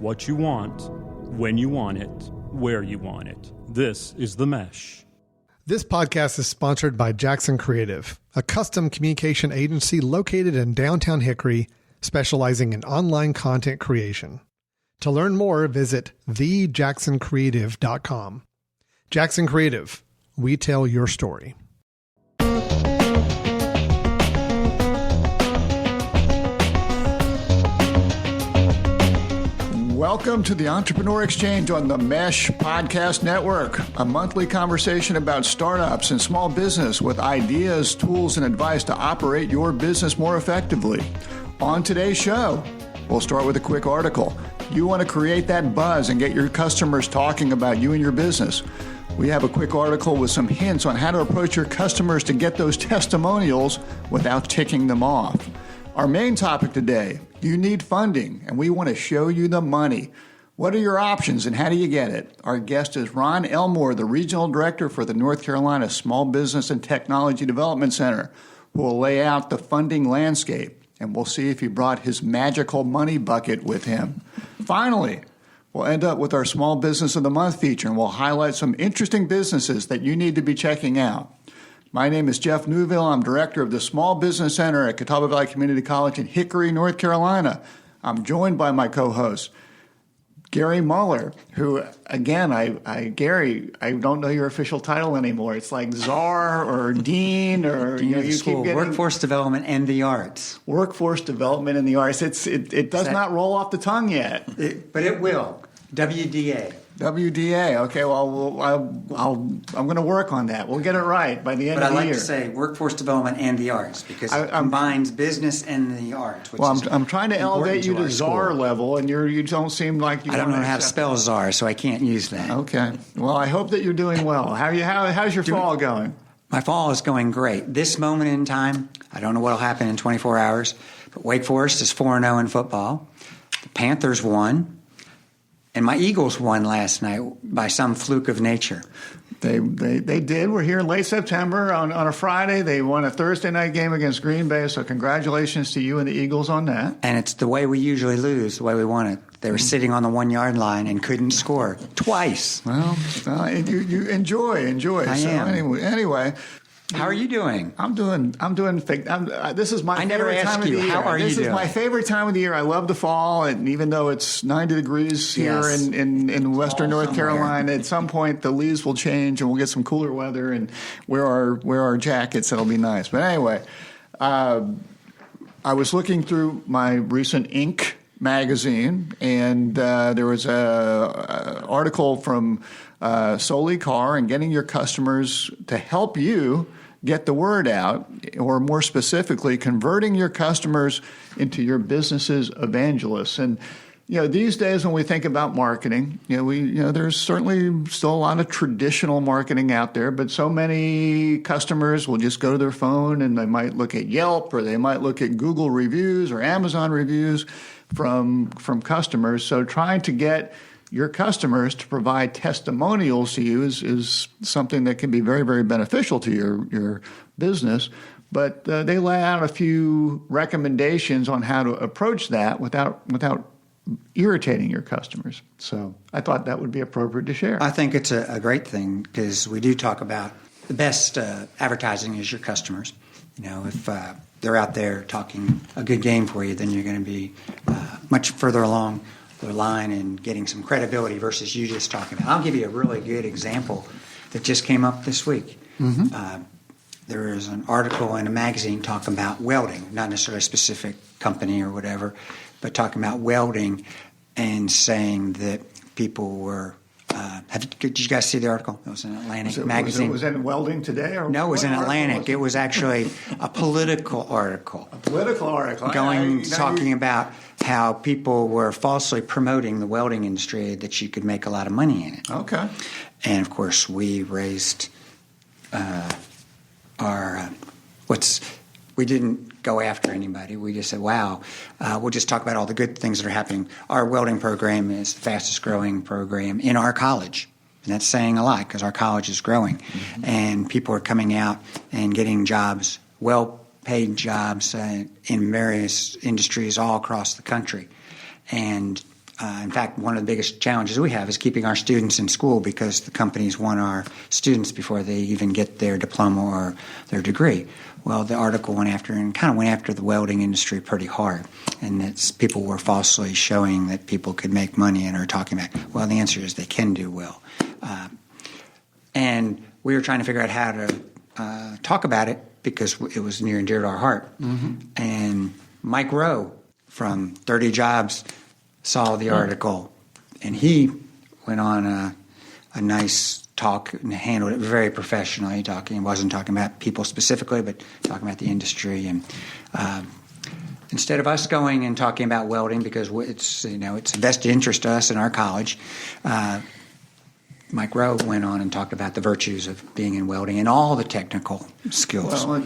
what you want, when you want it, where you want it. This is The Mesh. This podcast is sponsored by Jackson Creative, a custom communication agency located in downtown Hickory, specializing in online content creation. To learn more, visit thejacksoncreative.com. Jackson Creative, we tell your story. Welcome to the Entrepreneur Exchange on the Mesh Podcast Network, a monthly conversation about startups and small business with ideas, tools, and advice to operate your business more effectively. On today's show, we'll start with a quick article. You want to create that buzz and get your customers talking about you and your business. We have a quick article with some hints on how to approach your customers to get those testimonials without ticking them off. Our main topic today, you need funding, and we want to show you the money. What are your options, and how do you get it? Our guest is Ron Elmore, the Regional Director for the North Carolina Small Business and Technology Development Center, who will lay out the funding landscape, and we'll see if he brought his magical money bucket with him. Finally, we'll end up with our Small Business of the Month feature, and we'll highlight some interesting businesses that you need to be checking out. My name is Jeff Neuville. I'm director of the Small Business Center at Catawba Valley Community College in Hickory, North Carolina. I'm joined by my co-host, Gary Muller, who, again, Gary, I don't know your official title anymore. It's like czar or dean or Dean of the you school, keep getting workforce development and the arts. Workforce development and the arts. It does not roll off the tongue yet, But it will. WDA. WDA. Okay, well, I'm going to work on that. We'll get it right by the end of the year. But I like to say workforce development and the arts because it combines business and the arts. Which I'm trying to elevate you to czar level, and you don't seem like you. I don't know how to spell czar, so I can't use that. Okay. Well, I hope that you're doing well. How's your fall going? My fall is going great. This moment in time, I don't know what will happen in 24 hours, but Wake Forest is 4-0 in football. The Panthers won. And my Eagles won last night by some fluke of nature. They did. We're here in late September on a Friday. They won a Thursday night game against Green Bay, so congratulations to you and the Eagles on that. And it's the way we usually lose, the way we want it. They were sitting on the 1-yard line and couldn't score twice. Well, you enjoy. I am. Anyway. How are you doing? I'm doing. This is my favorite time of the year. How are you doing? This is my favorite time of the year. I love the fall, and even though it's 90 degrees here in western North Carolina, at some point the leaves will change and we'll get some cooler weather and wear our jackets. It'll be nice. But anyway, I was looking through my recent Inc. magazine, and there was a article from Soli Car and getting your customers to help you get the word out, or more specifically, converting your customers into your business's evangelists. And these days when we think about marketing, there's certainly still a lot of traditional marketing out there, but so many customers will just go to their phone and they might look at Yelp or they might look at Google reviews or Amazon reviews from customers. So trying to get your customers to provide testimonials to you is something that can be very, very beneficial to your business. But they lay out a few recommendations on how to approach that without irritating your customers. So I thought that would be appropriate to share. I think it's a great thing because we do talk about the best advertising is your customers. If they're out there talking a good game for you, then you're going to be much further along the line and getting some credibility versus you just talking about. I'll give you a really good example that just came up this week. Mm-hmm. There is an article in a magazine talking about welding, not necessarily a specific company or whatever, but talking about welding and saying that people were did you guys see the article? It was in Atlantic magazine. Was it in Welding Today? No, it was in Atlantic. It was actually a political article. A political article. Talking about how people were falsely promoting the welding industry, that you could make a lot of money in it. Okay. And, of course, we raised we didn't go after anybody. We just said, wow, we'll just talk about all the good things that are happening. Our welding program is the fastest growing program in our college. And that's saying a lot because our college is growing. Mm-hmm. And people are coming out and getting jobs, well-paid jobs in various industries all across the country. And In fact, one of the biggest challenges we have is keeping our students in school because the companies want our students before they even get their diploma or their degree. Well, the article went after the welding industry pretty hard, and people were falsely showing that people could make money and are talking about, well, the answer is they can do well. And we were trying to figure out how to talk about it because it was near and dear to our heart. Mm-hmm. And Mike Rowe from 30 Jobs saw the article, and he went on a nice talk and handled it very professionally. Wasn't talking about people specifically, but talking about the industry. And instead of us going and talking about welding because it's a vested interest to us in our college, Mike Rowe went on and talked about the virtues of being in welding and all the technical skills. Well,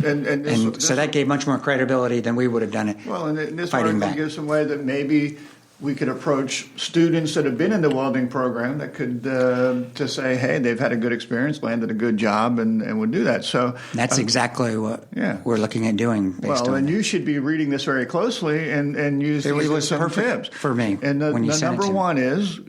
so that gave much more credibility than we would have done it. Well, and this article gives some way that maybe we could approach students that have been in the welding program that could to say, hey, they've had a good experience, landed a good job, and would do that. So that's exactly what we're looking at doing. And you should be reading this very closely and use these as some tips for me. And the number one is,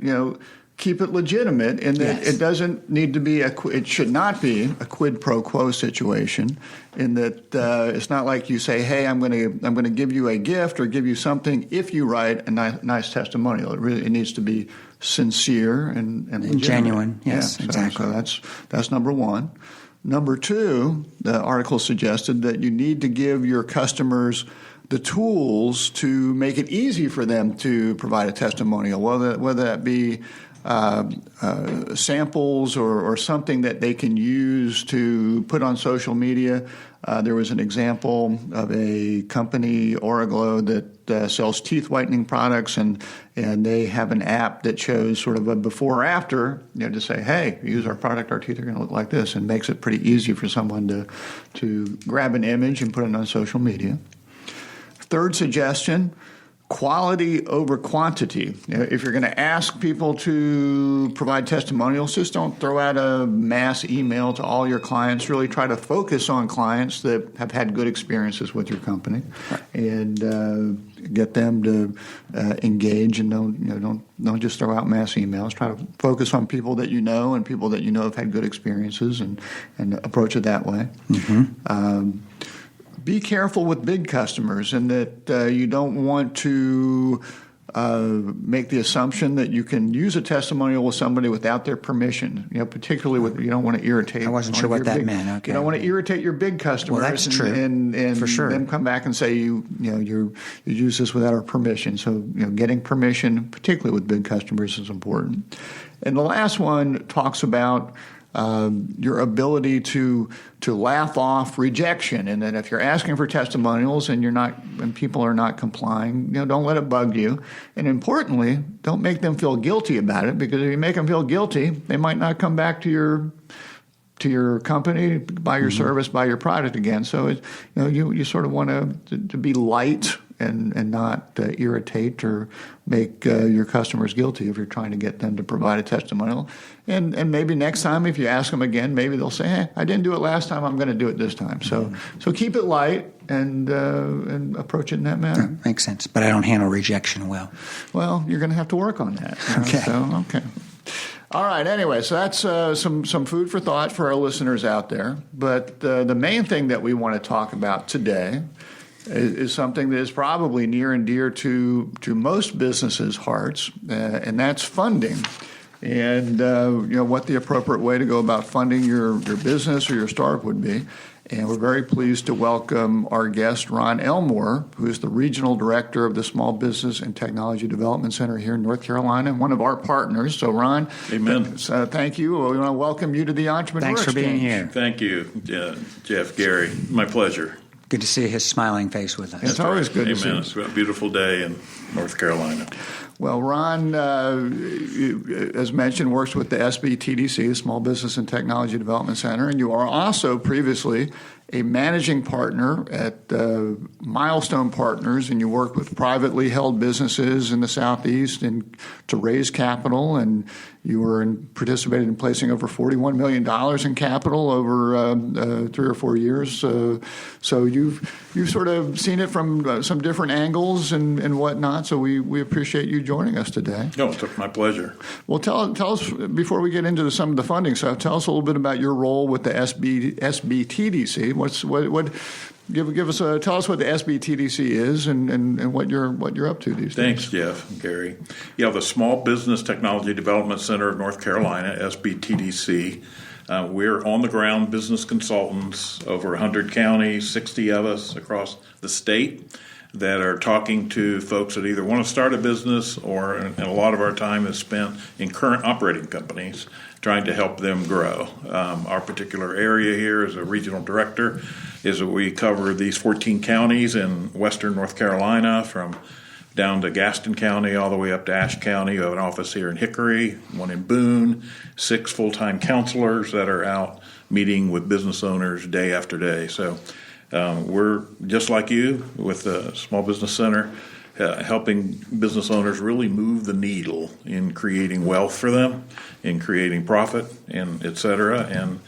keep it legitimate in that it doesn't need to be it should not be a quid pro quo situation. In that it's not like you say, hey, I'm going to give you a gift or give you something if you write a nice testimonial. It needs to be sincere and genuine. Yes, exactly. So that's number one. Number two, the article suggested that you need to give your customers the tools to make it easy for them to provide a testimonial, whether that be samples or something that they can use to put on social media. There was an example of a company, Oraglow, that sells teeth whitening products, and they have an app that shows sort of a before or after, to say, hey, use our product, our teeth are going to look like this, and makes it pretty easy for someone to grab an image and put it on social media. Third suggestion, quality over quantity. If you're going to ask people to provide testimonials, just don't throw out a mass email to all your clients. Really try to focus on clients that have had good experiences with your company, and get them to engage. And don't just throw out mass emails. Try to focus on people that you know and people that you know have had good experiences, and approach it that way. Mm-hmm. Be careful with big customers in that you don't want to make the assumption that you can use a testimonial with somebody without their permission. Particularly you don't want to irritate. I wasn't sure what that meant. Okay. You don't want to irritate your big customers. Well, that's true. And for sure. Them come back and say you use this without our permission. So getting permission, particularly with big customers, is important. And the last one talks about your ability to laugh off rejection, and that if you're asking for testimonials and people are not complying, don't let it bug you. And importantly, don't make them feel guilty about it, because if you make them feel guilty, they might not come back to your company, buy your service, buy your product again. So you sort of want to be light and not irritate or make your customers guilty if you're trying to get them to provide a testimonial. And maybe next time, if you ask them again, maybe they'll say, hey, I didn't do it last time, I'm going to do it this time. So keep it light and approach it in that manner. That makes sense, but I don't handle rejection well. Well, you're going to have to work on that. Okay. Okay. All right. Anyway, so that's some food for thought for our listeners out there. But the main thing that we want to talk about today is something that is probably near and dear to most businesses' hearts, and that's funding. And what the appropriate way to go about funding your business or your startup would be. And we're very pleased to welcome our guest, Ron Elmore, who is the Regional Director of the Small Business and Technology Development Center here in North Carolina, and one of our partners. So, Ron, amen. Thank you. We want to welcome you to the Entrepreneur Thanks for Exchange. being here. Thank you, Jeff, Gary. My pleasure. Good to see his smiling face with us. It's always good to see Amen. you. It's a beautiful day in North Carolina. Well, Ron, as mentioned, works with the SBTDC, the Small Business and Technology Development Center, and you are also previously a managing partner at Milestone Partners, and you work with privately held businesses in the Southeast and to raise capital, and you participated in placing over $41 million in capital over 3 or 4 years. So you've sort of seen it from some different angles and whatnot. So we appreciate you joining us today. No, it's my pleasure. Well, tell us, before we get into some of the funding stuff, tell us a little bit about your role with the SBTDC. Tell us what the SBTDC is and what you're up to these days. Thanks, Jeff and Gary. Yeah, the Small Business Technology Development Center of North Carolina, SBTDC. We're on-the-ground business consultants, over 100 counties, 60 of us across the state that are talking to folks that either want to start a business and a lot of our time is spent in current operating companies trying to help them grow. Our particular area here as a regional director is that we cover these 14 counties in western North Carolina, from down to Gaston County all the way up to Ashe County. We have an office here in Hickory, one in Boone, 6 full-time counselors that are out meeting with business owners day after day. So we're just like you with the Small Business Center, helping business owners really move the needle in creating wealth for them, in creating profit, and et cetera. And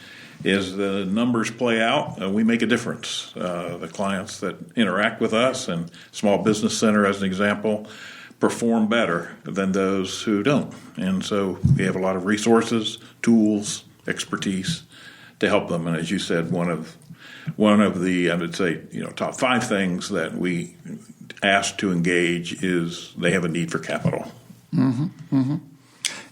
as the numbers play out, we make a difference. The clients that interact with us, and Small Business Center as an example, perform better than those who don't. And so we have a lot of resources, tools, expertise to help them. And as you said, one of the, I would say, top 5 things that we ask to engage is they have a need for capital. Mm-hmm, mm-hmm.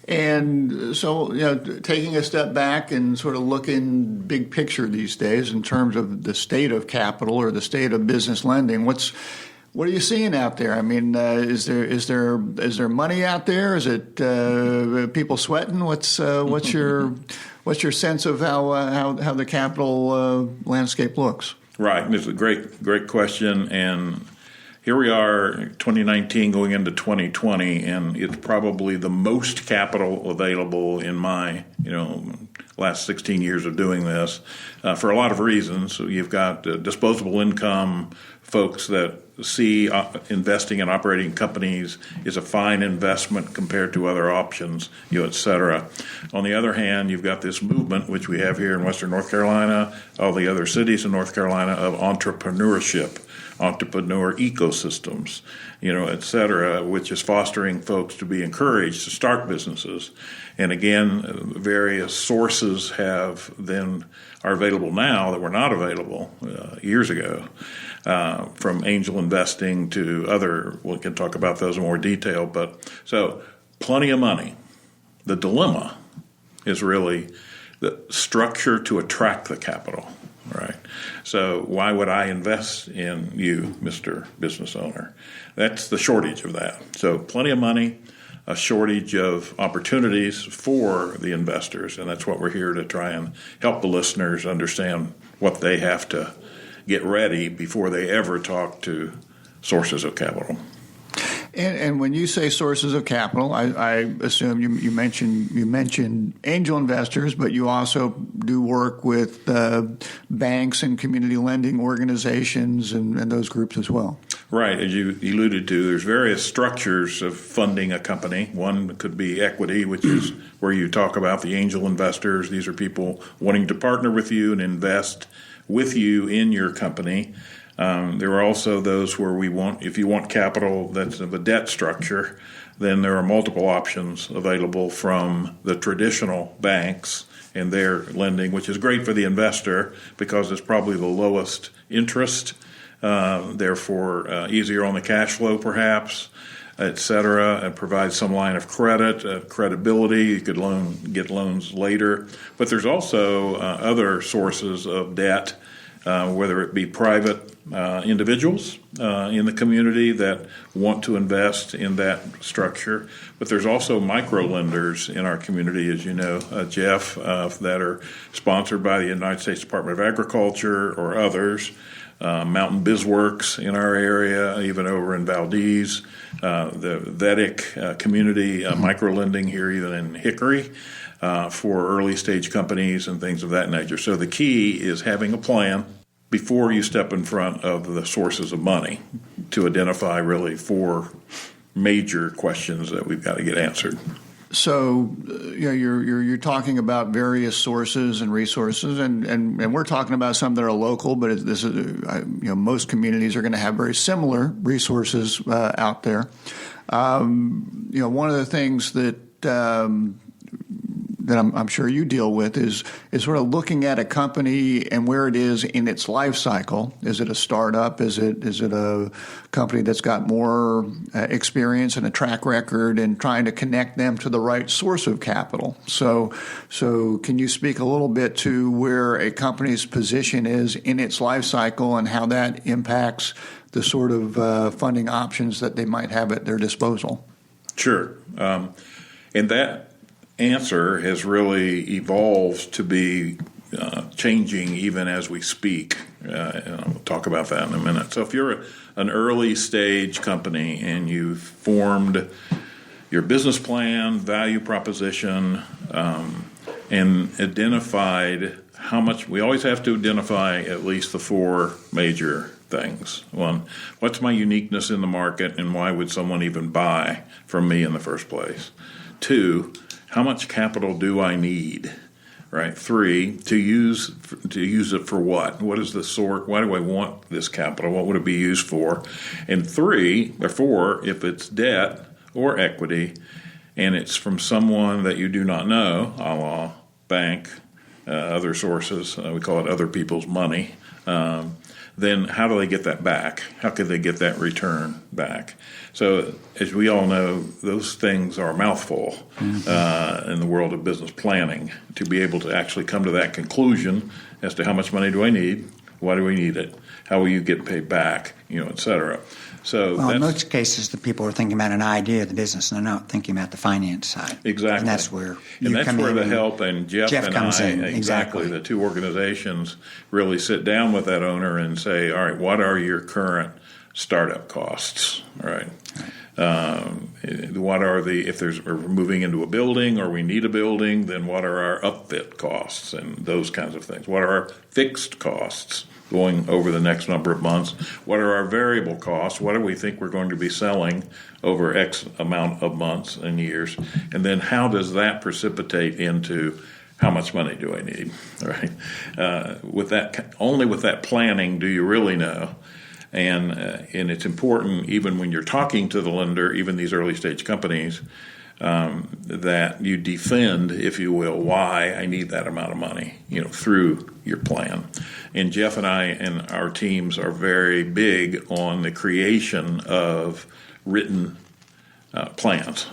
And so, taking a step back and sort of looking big picture these days in terms of the state of capital or the state of business lending, what are you seeing out there? I mean, is there money out there? Is it people sweating? What's your sense of how the capital landscape looks? Right, it's a great question, and here we are, 2019 going into 2020, and it's probably the most capital available in my, last 16 years of doing this, for a lot of reasons. So you've got disposable income folks that see investing in operating companies is a fine investment compared to other options, et cetera. On the other hand, you've got this movement, which we have here in Western North Carolina, all the other cities in North Carolina, of entrepreneurship, entrepreneur ecosystems, et cetera, which is fostering folks to be encouraged to start businesses. And again, various sources are available now that were not available years ago, from angel investing to other. We can talk about those in more detail. But so plenty of money. The dilemma is really the structure to attract the capital. Right. So why would I invest in you, Mr. Business Owner? That's the shortage of that. So plenty of money, a shortage of opportunities for the investors, and that's what we're here to try and help the listeners understand what they have to get ready before they ever talk to sources of capital. And when you say sources of capital, I assume you mentioned angel investors, but you also do work with banks and community lending organizations and those groups as well. Right. As you alluded to, there's various structures of funding a company. One could be equity, which is where you talk about the angel investors. These are people wanting to partner with you and invest with you in your company. There are also those where if you want capital that's of a debt structure, then there are multiple options available from the traditional banks and their lending, which is great for the investor because it's probably the lowest interest, therefore easier on the cash flow perhaps, et cetera, and provides some line of credit, credibility. You could get loans later. But there's also other sources of debt, whether it be private individuals in the community that want to invest in that structure. But there's also micro lenders in our community, as you know, Jeff, that are sponsored by the United States Department of Agriculture or others. Mountain BizWorks in our area, even over in Valdez, the Vedic community micro lending here, even in Hickory, for early stage companies and things of that nature. So the key is having a plan before you step in front of the sources of money to identify really 4 major questions that we've got to get answered. So, you're talking about various sources and resources, and we're talking about some that are local, but this is, most communities are going to have very similar resources out there. One of the things that I'm sure you deal with is sort of looking at a company and where it is in its life cycle. Is it a startup? Is it a company that's got more experience and a track record, and trying to connect them to the right source of capital? So can you speak a little bit to where a company's position is in its life cycle and how that impacts the sort of funding options that they might have at their disposal? Sure. And that answer has really evolved to be changing even as we speak. And I'll talk about that in a minute. So if you're an early stage company and you've formed your business plan, value proposition, and identified how much, we always have to identify at least the 4 major things. 1, what's my uniqueness in the market and why would someone even buy from me in the first place? 2, how much capital do I need? Right. 3, to use it for what? What is the sort? Why do I want this capital? What would it be used for? And 3 or 4, if it's debt or equity, and it's from someone that you do not know, a la bank, other sources, we call it other people's money. Then how do they get that back? How could they get that return back? So as we all know, those things are a mouthful in the world of business planning, to be able to actually come to that conclusion as to how much money do I need, why do we need it, how will you get paid back, et cetera. So in most cases, the people are thinking about an idea of the business, and they're not thinking about the finance side. Exactly. And that's where the help, and Jeff and comes I, in. Exactly. The 2 organizations really sit down with that owner and say, all right, what are your current startup costs? All right. What are if we're moving into a building or we need a building, then what are our upfit costs and those kinds of things? What are our fixed costs going over the next number of months? What are our variable costs? What do we think we're going to be selling over X amount of months and years? And then how does that precipitate into how much money do I need? All right. Only with that planning do you really know. And it's important, even when you're talking to the lender, even these early stage companies, that you defend, if you will, why I need that amount of money, through your plan. And Jeff and I and our teams are very big on the creation of written plans.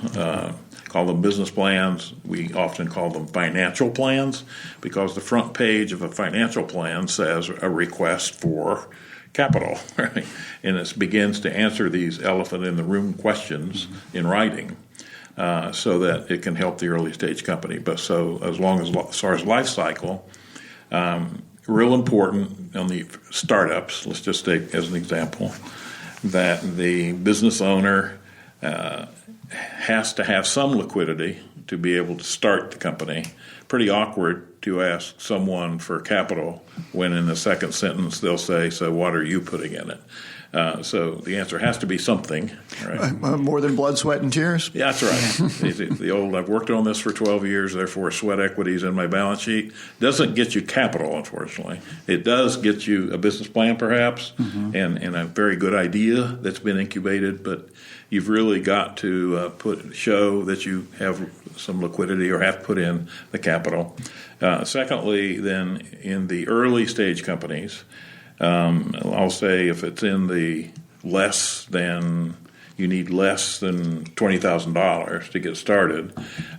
Call them business plans. We often call them financial plans, because the front page of a financial plan says a request for capital, right? And it begins to answer these elephant in the room questions in writing, so that it can help the early stage company. But so as far as life cycle, real important on the startups, let's just take as an example, that the business owner has to have some liquidity to be able to start the company. Pretty awkward to ask someone for capital when in the second sentence they'll say, so what are you putting in it? So the answer has to be something. Right? More than blood, sweat, and tears? Yeah, that's right. The old, I've worked on this for 12 years, therefore sweat equity is in my balance sheet. Doesn't get you capital, unfortunately. It does get you a business plan, perhaps, and a very good idea that's been incubated, but you've really got to show that you have some liquidity or have put in the capital. Secondly, then, in the early stage companies, I'll say if it's in the you need less than $20,000 to get started,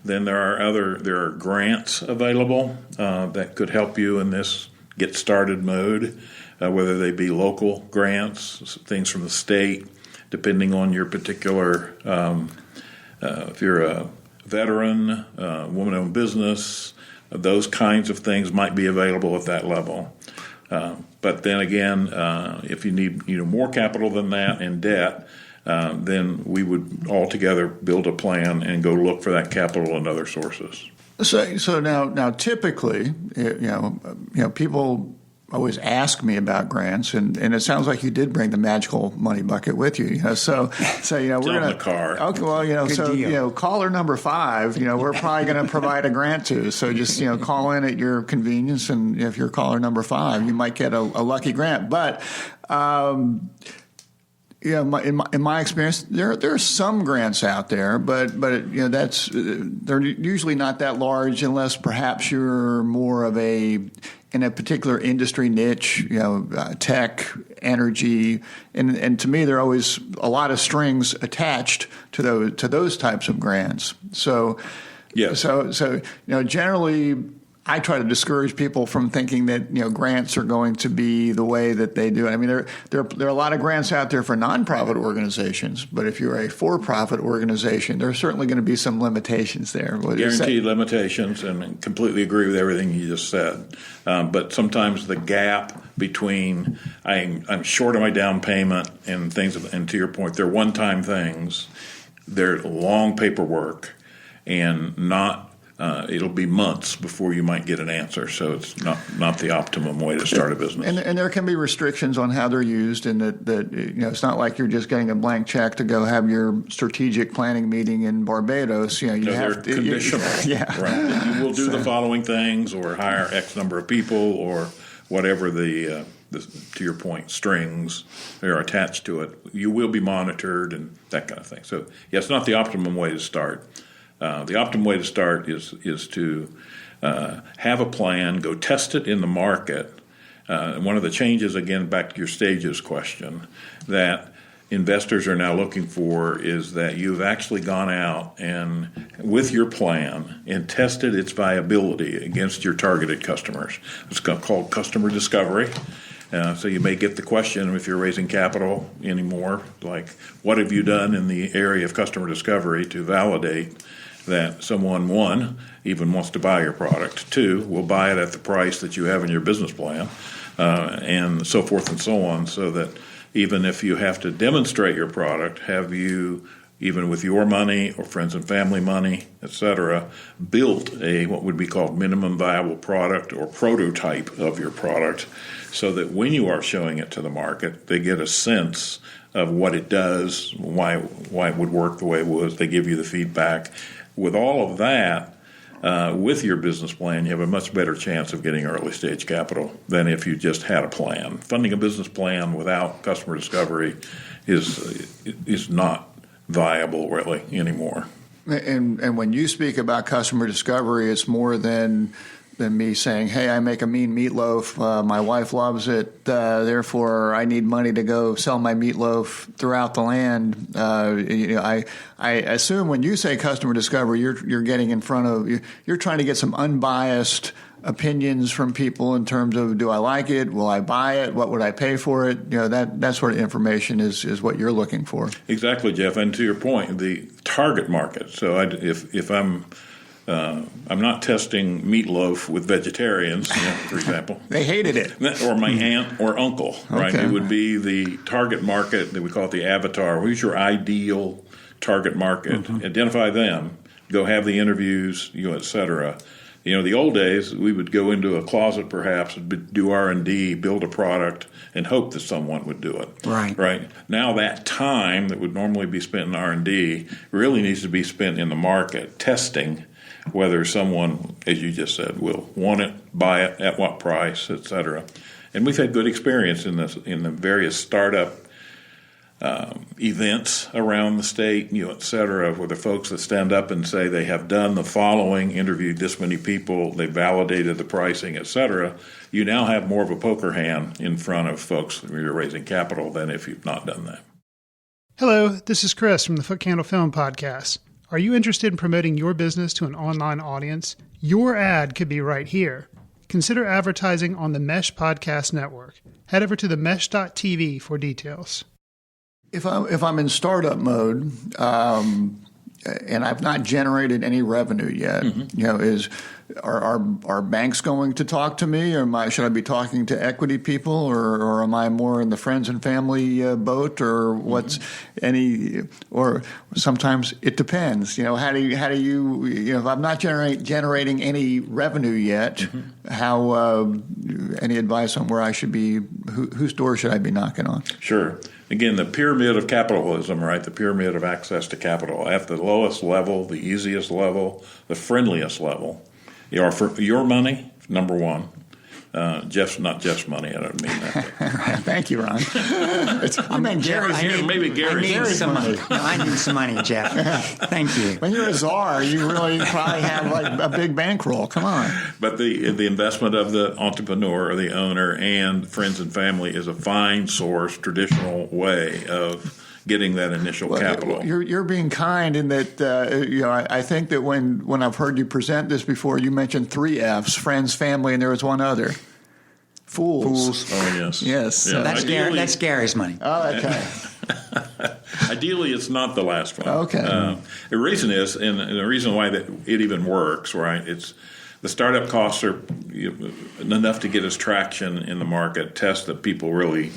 then there are grants available that could help you in this get started mode, whether they be local grants, things from the state, depending on your particular, if you're a veteran, woman-owned business, those kinds of things might be available at that level. But then again, if you need more capital than that in debt, then we would altogether build a plan and go look for that capital in other sources. So now typically, people always ask me about grants, and it sounds like you did bring the magical money bucket with you. So we're going to the car. Okay, well, Good deal. caller number 5, we're probably going to provide a grant to. So just call in at your convenience, and if you're caller number 5, you might get a lucky grant. But in my experience, there are some grants out there, but they're usually not that large unless perhaps you're more of in a particular industry niche, tech, energy, and to me, there are always a lot of strings attached to those types of grants. So, yes. So generally, I try to discourage people from thinking that grants are going to be the way that they do it. I mean, there are a lot of grants out there for nonprofit organizations, but if you're a for-profit organization, there are certainly going to be some limitations there. Guaranteed limitations, and completely agree with everything you just said. But sometimes the gap between I'm short on my down payment and things, and to your point, they're one-time things. They're long paperwork, and not. It'll be months before you might get an answer, so it's not the optimum way to start a business. And there can be restrictions on how they're used, and that it's not like you're just getting a blank check to go have your strategic planning meeting in Barbados. They're conditional. Right. You will do the following things, or hire X number of people, or whatever the to your point, strings that are attached to it. You will be monitored and that kind of thing. So, it's not the optimum way to start. The optimum way to start is to have a plan, go test it in the market. One of the changes, again, back to your stages question, that investors are now looking for is that you've actually gone out and with your plan and tested its viability against your targeted customers. It's called customer discovery. So you may get the question, if you're raising capital anymore, like, what have you done in the area of customer discovery to validate that someone, 1, even wants to buy your product, 2, will buy it at the price that you have in your business plan, and so forth and so on, so that even if you have to demonstrate your product, have you, even with your money or friends and family money, et cetera, built what would be called minimum viable product or prototype of your product, so that when you are showing it to the market, they get a sense of what it does, why it would work the way it was. They give you the feedback. With all of that, with your business plan, you have a much better chance of getting early stage capital than if you just had a plan. Funding a business plan without customer discovery is not viable really anymore. And when you speak about customer discovery, it's more than me saying, hey, I make a mean meatloaf, my wife loves it, therefore I need money to go sell my meatloaf throughout the land. I assume when you say customer discovery, you're getting in front of, you're trying to get some unbiased opinions from people in terms of, do I like it? Will I buy it? What would I pay for it? That sort of information is what you're looking for. Exactly, Jeff. And to your point, the target market. So if I'm not testing meatloaf with vegetarians, for example. They hated it. Or my aunt or uncle, right? Okay. It would be the target market that we call it the avatar. Who's your ideal target market? Mm-hmm. Identify them. Go have the interviews, et cetera. The old days, we would go into a closet perhaps, do R&D, build a product, and hope that someone would do it. Right. Now that time that would normally be spent in R&D really needs to be spent in the market, testing whether someone, as you just said, will want it, buy it, at what price, et cetera. And we've had good experience in the various startup events around the state, et cetera, where the folks that stand up and say they have done the following, interviewed this many people, they validated the pricing, et cetera. You now have more of a poker hand in front of folks when you're raising capital than if you've not done that. Hello, this is Chris from the Foot Candle Film Podcast. Are you interested in promoting your business to an online audience? Your ad could be right here. Consider advertising on the Mesh Podcast Network. Head over to themesh.tv for details. If I'm in startup mode, and I've not generated any revenue yet. Are banks going to talk to me, or should I be talking to equity people, or am I more in the friends and family boat, or what's or sometimes it depends. How do you if I'm not generating any revenue yet, how any advice on where I should be, whose door should I be knocking on? Sure. Again, the pyramid of capitalism, right? The pyramid of access to capital. At the lowest level, the easiest level, the friendliest level, for your money, number one. Not Jeff's money. I don't mean that. Thank you, Ron. I mean, maybe Gary's money. No, I need some money, Jeff. Thank you. When you're a czar, you really probably have like a big bankroll. Come on. But the investment of the entrepreneur or the owner and friends and family is a fine source, traditional way of getting that initial capital. You're being kind in that I think that when I've heard you present this before, you mentioned 3 F's: friends, family, and there was one other. Fools. Oh, yes. Yes. Yeah, that's Gary's money. Oh, okay. Ideally, it's not the last one. Okay. The reason is, and the reason why that it even works, right? It's the startup costs are enough to get us traction in the market, test that people really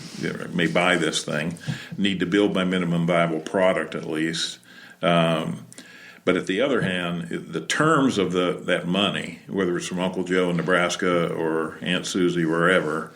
may buy this thing, need to build my minimum viable product at least. But at the other hand, the terms of that money, whether it's from Uncle Joe in Nebraska or Aunt Susie wherever,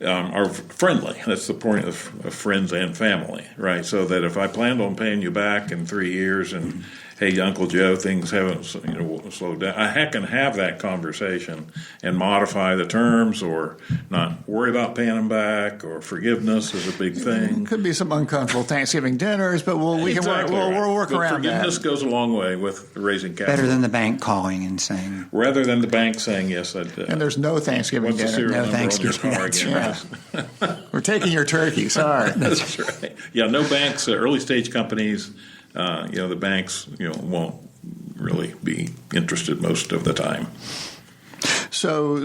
are friendly. That's the point of friends and family, right? So that if I planned on paying you back in 3 years and, hey, Uncle Joe, things haven't slowed down, I can have that conversation and modify the terms or not worry about paying them back, or forgiveness is a big thing. Could be some uncomfortable Thanksgiving dinners, but we'll work around that. Forgiveness goes a long way with raising capital. Better than the bank calling and saying. Rather than the bank saying, yes, I did. And there's no Thanksgiving What's the dinner. serial No number on your Thanksgiving. car again? Yeah. We're taking your turkey. Sorry. That's right. Yeah, no banks, early stage companies, the banks, won't really be interested most of the time. So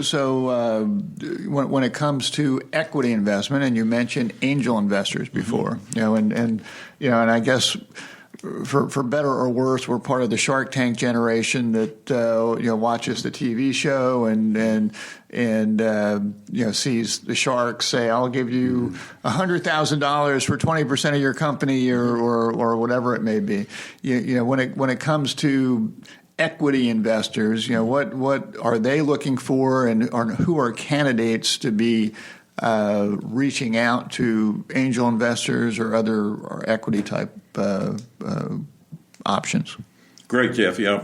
when it comes to equity investment, and you mentioned angel investors before, and I guess for better or worse, we're part of the Shark Tank generation that watches the TV show and sees the sharks say, "I'll give you $100,000 for 20% of your company," or whatever it may be. When it comes to equity investors, what are they looking for, and who are candidates to be reaching out to angel investors or other equity type options? Great, Jeff. Yeah,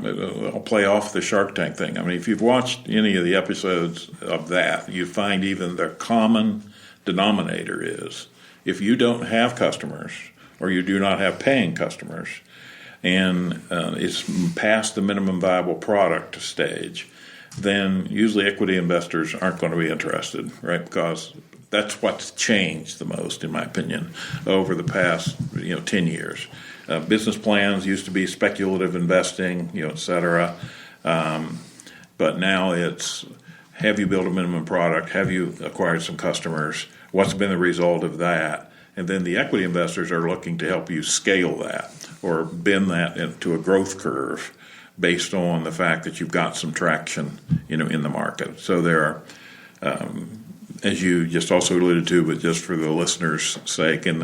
I'll play off the Shark Tank thing. I mean, if you've watched any of the episodes of that, you find even the common denominator is if you don't have customers or you do not have paying customers and it's past the minimum viable product stage, then usually equity investors aren't going to be interested, right? Because that's what's changed the most, in my opinion, over the past 10 years. Business plans used to be speculative investing, et cetera. But now it's, have you built a minimum product? Have you acquired some customers? What's been the result of that? And then the equity investors are looking to help you scale that or bend that into a growth curve based on the fact that you've got some traction, in the market. So there are, as you just also alluded to, but just for the listeners' sake, in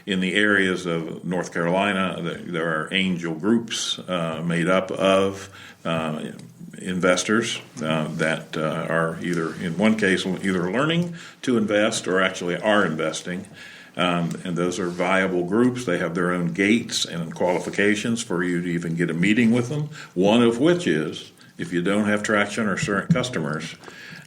the areas of North Carolina, there are angel groups made up of investors that are either, in one case, either learning to invest or actually are investing. And those are viable groups. They have their own gates and qualifications for you to even get a meeting with them, one of which is if you don't have traction or certain customers,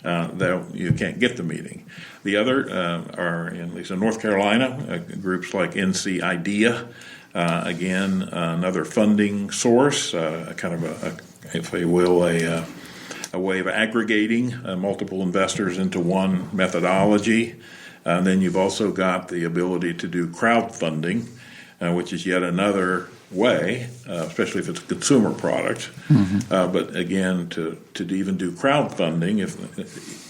you can't get the meeting. The other are, at least in North Carolina, groups like NC IDEA, again, another funding source, kind of if you will, a way of aggregating multiple investors into one methodology. And then you've also got the ability to do crowdfunding, which is yet another way, especially if it's a consumer product. Mm-hmm. But again, to even do crowdfunding,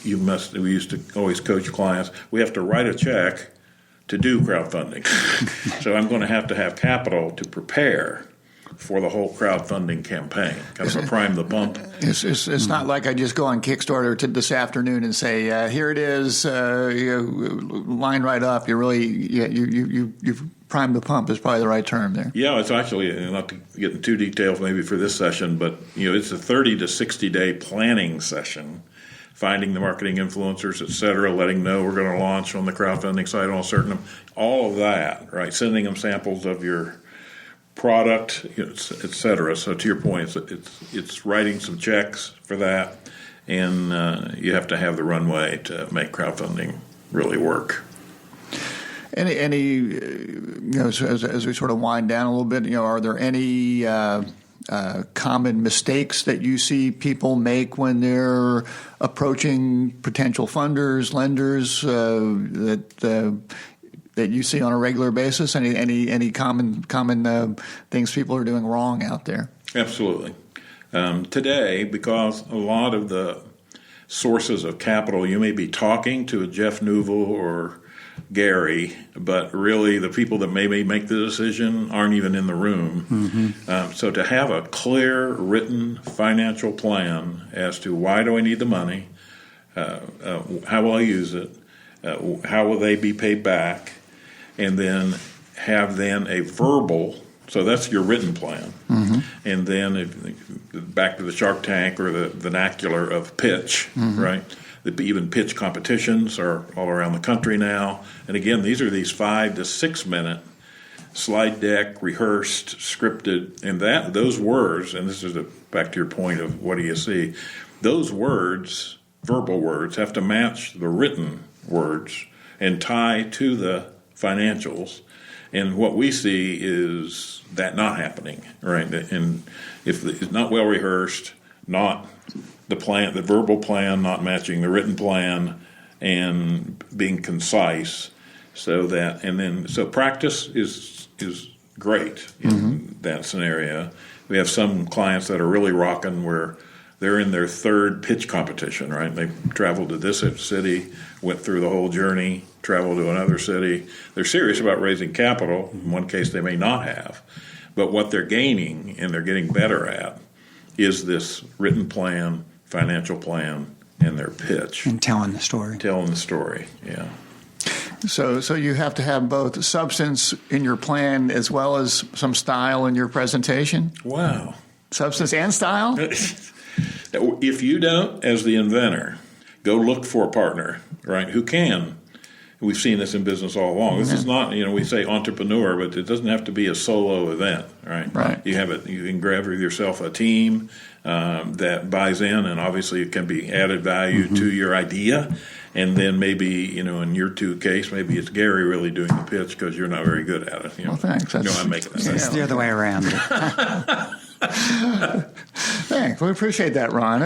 we used to always coach clients, we have to write a check to do crowdfunding. So I'm going to have capital to prepare for the whole crowdfunding campaign, kind of a prime the pump. It's not like I just go on Kickstarter this afternoon and say, here it is, line right up. You've primed the pump is probably the right term there. Yeah, it's actually, not to get into too detailed maybe for this session, but it's a 30 to 60-day planning session, finding the marketing influencers, et cetera, letting them know we're going to launch on the crowdfunding site on a certain, all of that, right? Sending them samples of your product, et cetera. So to your point, it's writing some checks for that, and you have to have the runway to make crowdfunding really work. Any as we sort of wind down a little bit, are there any common mistakes that you see people make when they're approaching potential funders, lenders that you see on a regular basis? Any common things people are doing wrong out there? Absolutely. Today, because a lot of the sources of capital, you may be talking to a Jeff Neuville or Gary, but really the people that maybe make the decision aren't even in the room. Mm-hmm. So to have a clear written financial plan as to why do I need the money, how will I use it, how will they be paid back, and then have a verbal, so that's your written plan. Mm-hmm. And then back to the Shark Tank or the vernacular of pitch, mm-hmm. right? Even pitch competitions are all around the country now. And again, these are these 5 to 6 minute slide deck, rehearsed, scripted, and those words, and this is back to your point of what do you see, those words, verbal words, have to match the written words and tie to the financials. And what we see is that not happening, right? And if it's not well rehearsed, not the plan, the verbal plan not matching the written plan, and being concise, so practice is great in mm-hmm. that scenario. We have some clients that are really rocking where they're in their third pitch competition, right? They traveled to this city, went through the whole journey, traveled to another city. They're serious about raising capital. In one case, they may not have, but what they're gaining and they're getting better at is this written plan, financial plan, and their pitch. And telling the story. Yeah. So you have to have both substance in your plan as well as some style in your presentation? Wow. Substance and style? If you don't, as the inventor, go look for a partner, right, who can. We've seen this in business all along. This is not, we say entrepreneur, but it doesn't have to be a solo event, right? Right. You can grab with yourself a team that buys in, and obviously it can be added value mm-hmm. to your idea. And then maybe, in your case, maybe it's Gary really doing the pitch because you're not very good at it. Well, thanks. I'm making that. It's the other way around. Thanks. We appreciate that, Ron.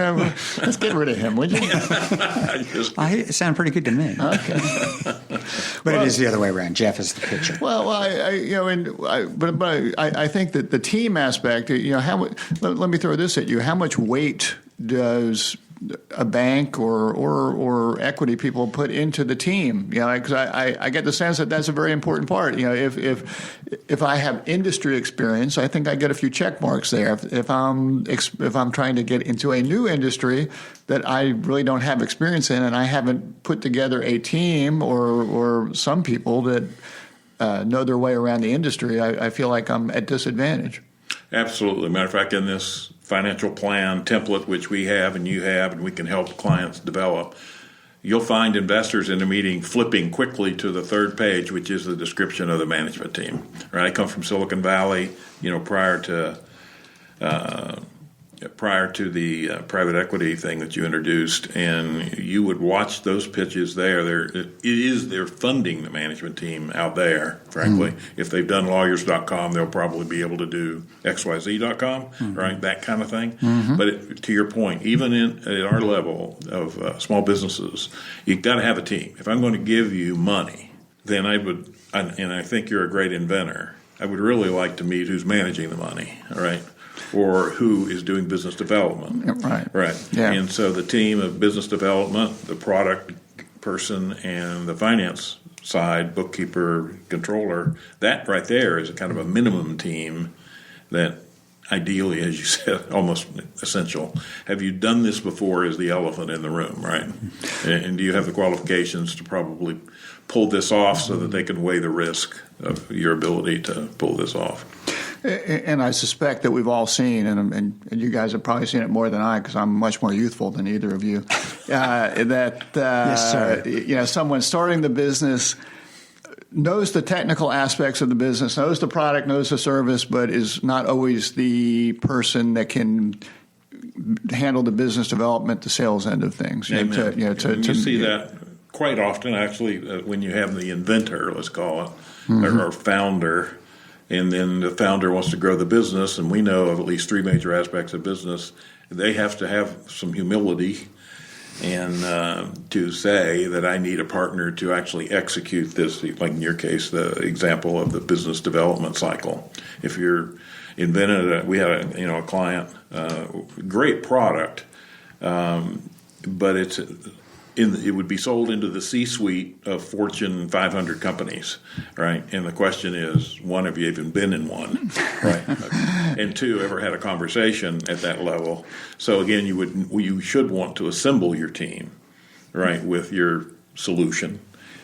Let's get rid of him, would you? It sounded pretty good to me. Okay. But it is the other way around. Jeff is the pitcher. Well, I think that the team aspect, let me throw this at you. How much weight does a bank or equity people put into the team? Because I get the sense that that's a very important part. If I have industry experience, I think I get a few check marks there. If I'm trying to get into a new industry that I really don't have experience in, and I haven't put together a team or some people that know their way around the industry, I feel like I'm at disadvantage. Absolutely. Matter of fact, in this financial plan template, which we have and you have, and we can help clients develop, you'll find investors in a meeting flipping quickly to the third page, which is the description of the management team. Right? I come from Silicon Valley, prior to the private equity thing that you introduced, and you would watch those pitches there. They're funding the management team out there, frankly. Mm-hmm. If they've done lawyers.com, they'll probably be able to do XYZ.com, mm-hmm. right? That kind of thing. Mm-hmm. But to your point, even at our level of small businesses, you've got to have a team. If I'm going to give you money, then and I think you're a great inventor, I would really like to meet who's managing the money, all right? Or who is doing business development. Right. Yeah. And so the team of business development, the product person, and the finance side, bookkeeper, controller, that right there is a kind of a minimum team that ideally, as you said, almost essential. Have you done this before is the elephant in the room, right? And do you have the qualifications to probably pull this off so that they can weigh the risk of your ability to pull this off? And I suspect that we've all seen, and you guys have probably seen it more than I, because I'm much more youthful than either of you, Yes, sir. Someone starting the business knows the technical aspects of the business, knows the product, knows the service, but is not always the person that can handle the business development, the sales end of things. You see that quite often, actually, when you have the inventor, let's call it, or founder. And then the founder wants to grow the business, and we know of at least three major aspects of business. They have to have some humility and to say that I need a partner to actually execute this, like in your case, the example of the business development cycle. If you're invented, we had a client, great product, but it would be sold into the C-suite of Fortune 500 companies, right? And the question is, one, have you even been in one, right? And two, ever had a conversation at that level? So again, you should want to assemble your team, right, with your solution,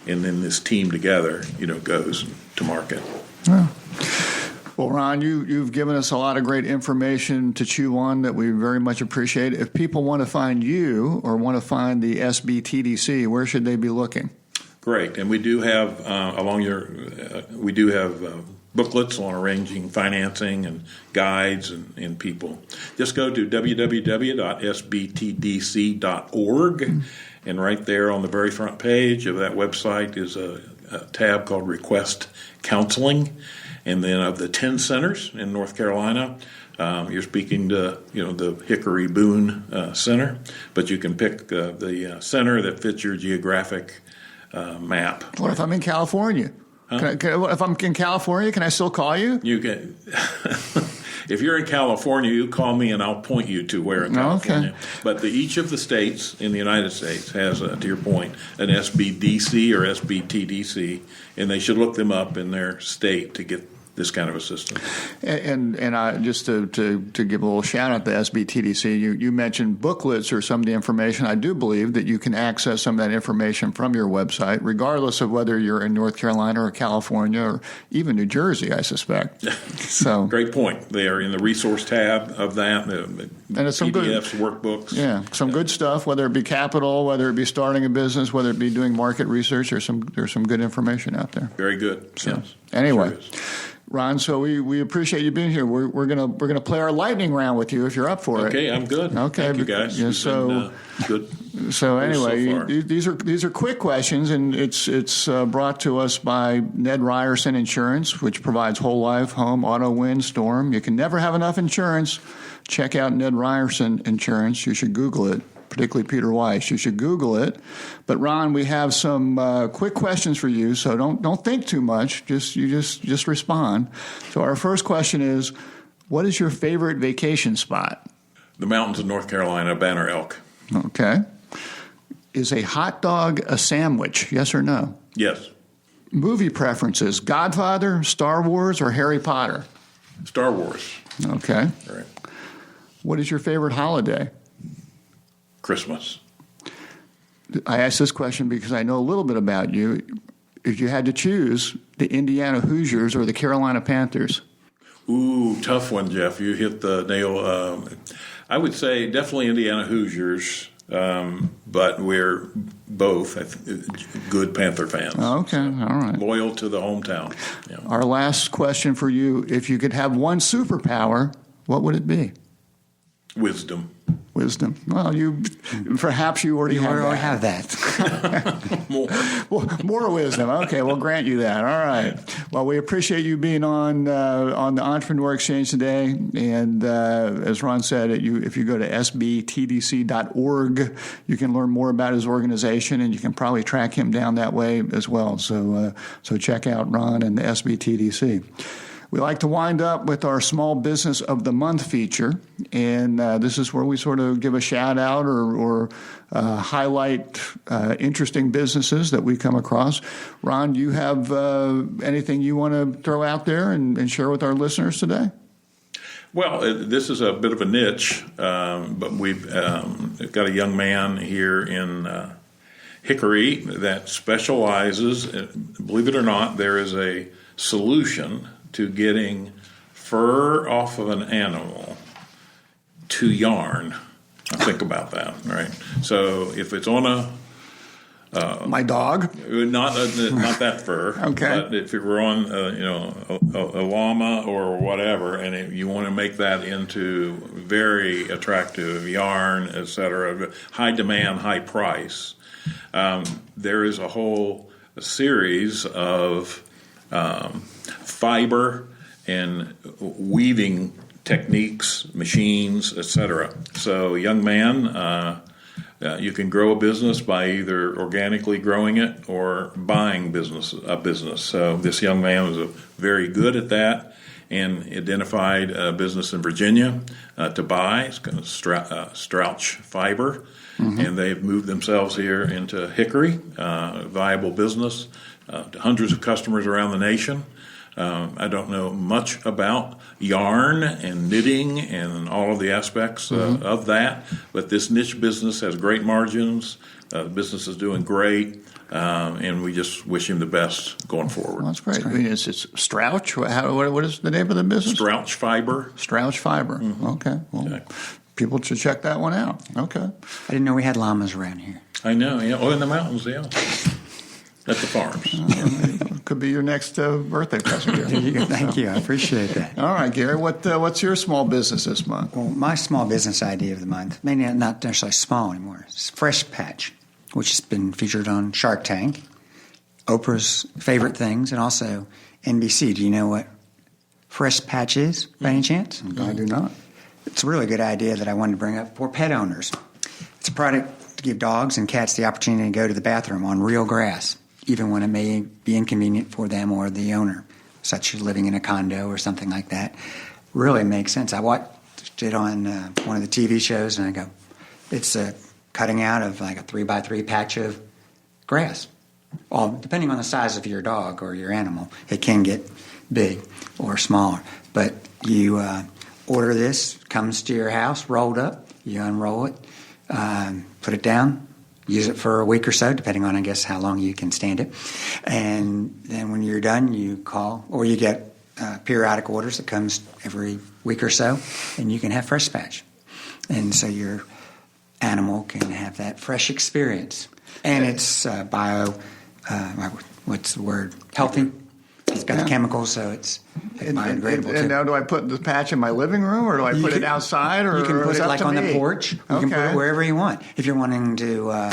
and then this team together, goes to market. Yeah. Well, Ron, you've given us a lot of great information to chew on that we very much appreciate. If people want to find you or want to find the SBTDC, where should they be looking? Great, and we do have booklets on arranging financing and guides and people. Just go to www.sbtdc.org, and right there on the very front page of that website is a tab called Request Counseling. And then of the 10 centers in North Carolina, you're speaking to the Hickory Boone Center, but you can pick the center that fits your geographic map. What if I'm in California? Huh? If I'm in California, can I still call you? You can. If you're in California, you call me and I'll point you to where in California. Okay. But each of the states in the United States has, to your point, an SBDC or SBTDC, and they should look them up in their state to get this kind of assistance. And I, just to give a little shout out to SBTDC, you mentioned booklets or some of the information. I do believe that you can access some of that information from your website, regardless of whether you're in North Carolina or California or even New Jersey, I suspect. So great point. They are in the resource tab of that. And it's some PDFs, workbooks. Yeah, some good stuff, whether it be capital, whether it be starting a business, whether it be doing market research. There's some good information out there. Very good. So, yes. Anyway. Sure, Ron, so we appreciate you being here. We're gonna play our lightning round with you if you're up for it. Okay, I'm good. Okay, thank you guys. Yeah, so good. So anyway, so these are quick questions, and it's brought to us by Ned Ryerson Insurance, which provides whole life, home, auto, wind, storm. You can never have enough insurance. Check out Ned Ryerson Insurance. You should Google it. Particularly Peter Weiss. You should Google it. But Ron, we have some quick questions for you, so don't think too much. Just respond. So our first question is, what is your favorite vacation spot? The mountains of North Carolina, Banner Elk. Okay. Is a hot dog a sandwich? Yes or no? Yes. Movie preferences: Godfather, Star Wars, or Harry Potter? Star Wars. Okay. All right. What is your favorite holiday? Christmas. I asked this question because I know a little bit about you. If you had to choose the Indiana Hoosiers or the Carolina Panthers? Ooh, tough one, Jeff. You hit the nail. I would say definitely Indiana Hoosiers, but we're both good Panther fans. Okay, all right. Loyal to the hometown. Yeah. Our last question for you, if you could have one superpower, what would it be? Wisdom. Well, perhaps you already have that. More wisdom. Okay, we'll grant you that. All right. Well, we appreciate you being on the Entrepreneur Exchange today. And as Ron said, if you go to sbtdc.org, you can learn more about his organization, and you can probably track him down that way as well. So check out Ron and the SBTDC. We like to wind up with our Small Business of the Month feature, and this is where we sort of give a shout-out or highlight interesting businesses that we come across. Ron, do you have anything you want to throw out there and share with our listeners today? Well, this is a bit of a niche, but we've got a young man here in Hickory that specializes, believe it or not, there is a solution to getting fur off of an animal to yarn. Now think about that, right? So if it's on my dog? Not that fur. Okay. But if it were on, a llama or whatever, and you want to make that into very attractive yarn, etc., high demand, high price, there is a whole series of fiber and weaving techniques, machines, etc. So, young man. You can grow a business by either organically growing it or buying a business. So this young man was very good at that and identified a business in Virginia to buy. It's called Strouch Fiber, and they've moved themselves here into Hickory, viable business, to hundreds of customers around the nation. I don't know much about yarn and knitting and all of the aspects of that, but this niche business has great margins. The business is doing great, and we just wish him the best going forward. Well, that's great. I mean, it's Strouch? What is the name of the business? Strouch Fiber. Strouch Fiber. Okay. Well, exactly. People should check that one out. Okay. I didn't know we had llamas around here. I know. Yeah. Oh, in the mountains, yeah. At the farms. Could be your next birthday present here. Thank you. I appreciate that. All right, Gary, what's your small business this month? Well, my small business idea of the month, maybe not necessarily small anymore, is Fresh Patch, which has been featured on Shark Tank, Oprah's Favorite Things, and also NBC. Do you know what Fresh Patch is, by any chance? I do not. It's a really good idea that I wanted to bring up for pet owners. It's a product to give dogs and cats the opportunity to go to the bathroom on real grass, even when it may be inconvenient for them or the owner, such as living in a condo or something like that. Really makes sense. I watched it on one of the TV shows, and I go, it's a cutting out of like a 3x3 patch of grass. Well, depending on the size of your dog or your animal, it can get big or smaller. But you order this, comes to your house, rolled up, you unroll it, put it down, use it for a week or so, depending on, I guess, how long you can stand it. And then when you're done, you call, or you get periodic orders that comes every week or so, and you can have Fresh Patch. And so your animal can have that fresh experience. And it's healthy. It's got the chemicals, so it's biodegradable too. And now do I put the patch in my living room, or do I put it outside? Or you can put it like on the porch. You can put it wherever you want. If you're wanting to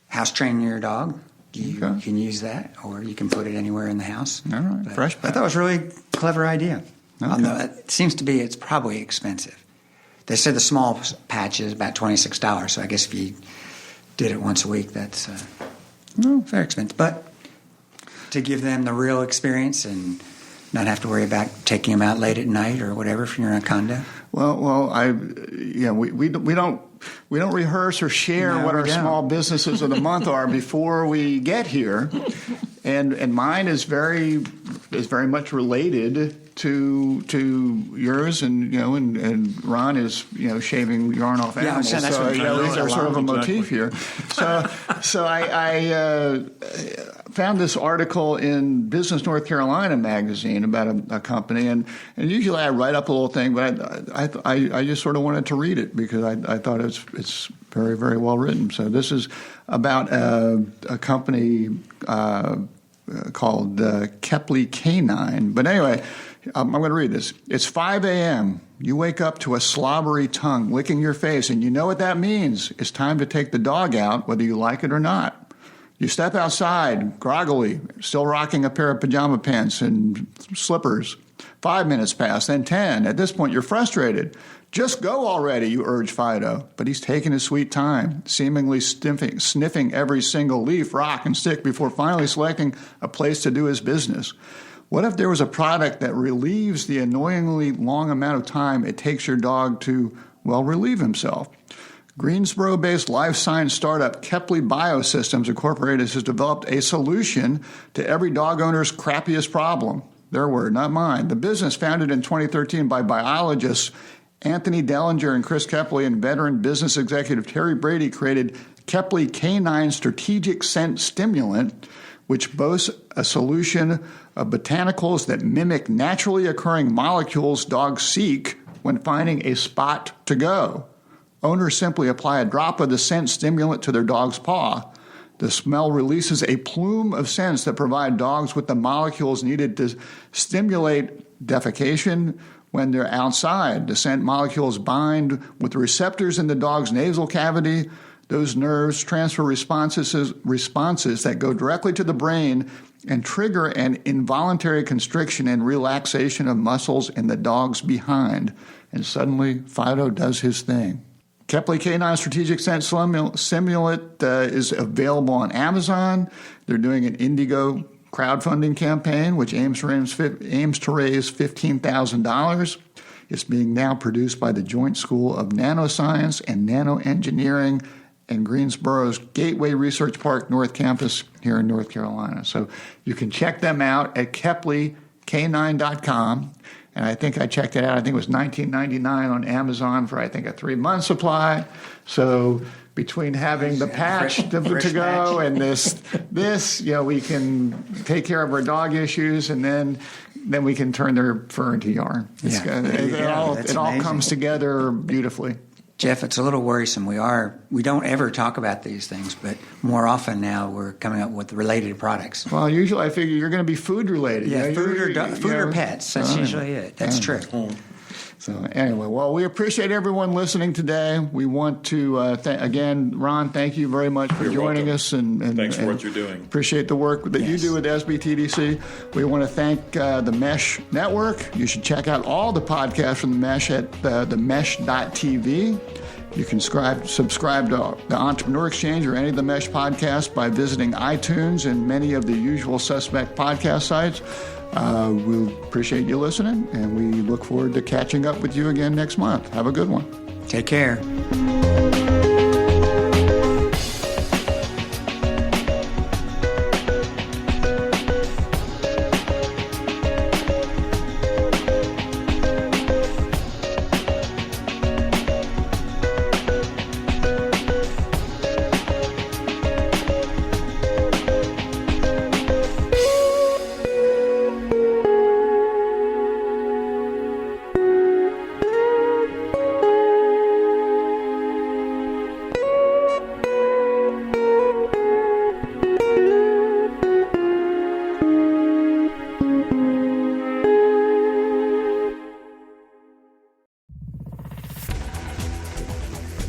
house train your dog, you can use that, or you can put it anywhere in the house. All right, but Fresh Patch. I thought it was a really clever idea. Okay. Although it seems to be, it's probably expensive. They said the small patch is about $26, so I guess if you did it once a week, that's very expensive. But to give them the real experience and not have to worry about taking them out late at night or whatever if you're in a condo. Well, we don't rehearse or share what our small businesses of the month are before we get here, and mine is very much related to yours, and Ron is shaving yarn off animals. Yeah, so there's sort of a motif here. So I found this article in Business North Carolina magazine about a company, and usually I write up a little thing, but I just sort of wanted to read it because I thought it's very, very well written. So this is about a company called Kepley Canine. But anyway, I'm going to read this. It's 5 a.m. You wake up to a slobbery tongue licking your face, and you know what that means. It's time to take the dog out, whether you like it or not. You step outside, groggily, still rocking a pair of pajama pants and slippers. 5 minutes pass, then 10. At this point, you're frustrated. Just go already, you urge Fido. But he's taking his sweet time, seemingly sniffing every single leaf, rock, and stick before finally selecting a place to do his business. What if there was a product that relieves the annoyingly long amount of time it takes your dog to, relieve himself? Greensboro-based life science startup Kepley Biosystems Incorporated has developed a solution to every dog owner's crappiest problem. Their word, not mine. The business, founded in 2013 by biologists Anthony Dellinger and Chris Kepley and veteran business executive Terry Brady, created Kepley Canine Strategic Scent Stimulant, which boasts a solution of botanicals that mimic naturally occurring molecules dogs seek when finding a spot to go. Owners simply apply a drop of the scent stimulant to their dog's paw. The smell releases a plume of scents that provide dogs with the molecules needed to stimulate defecation when they're outside. The scent molecules bind with receptors in the dog's nasal cavity. Those nerves transfer responses that go directly to the brain and trigger an involuntary constriction and relaxation of muscles in the dog's behind. And suddenly, Fido does his thing. Kepley Canine Strategic Scent Stimulant is available on Amazon. They're doing an Indigo crowdfunding campaign, which aims to raise $15,000. It's being now produced by the Joint School of Nanoscience and Nanoengineering and Greensboro's Gateway Research Park North Campus here in North Carolina. So you can check them out at KepleyK9.com. And I think I checked it out. I think it was $19.99 on Amazon for, I think, a 3-month supply. So between having the patch to go and this, we can take care of our dog issues, and then we can turn their fur into yarn. It all comes together beautifully. Jeff, it's a little worrisome. We don't ever talk about these things, but more often now we're coming up with related products. Well, usually I figure you're going to be food related. Yeah, food or pets. That's usually it. That's true. So anyway, well, we appreciate everyone listening today. We want to, again, Ron, thank you very much for joining us. And thanks for what you're doing. Appreciate the work that you do with SBTDC. We want to thank the Mesh Network. You should check out all the podcasts from the Mesh at themesh.tv. You can subscribe to the Entrepreneur Exchange or any of the Mesh podcasts by visiting iTunes and many of the usual suspect podcast sites. We'll appreciate you listening, and we look forward to catching up with you again next month. Have a good one. Take care.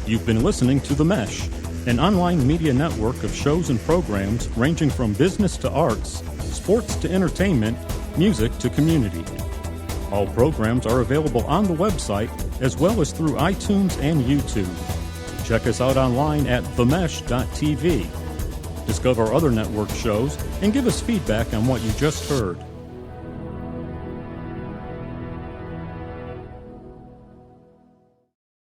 You've been listening to The Mesh, an online media network of shows and programs ranging from business to arts, sports to entertainment, music to community. All programs are available on the website as well as through iTunes and YouTube. Check us out online at themesh.tv. Discover other network shows and give us feedback on what you just heard.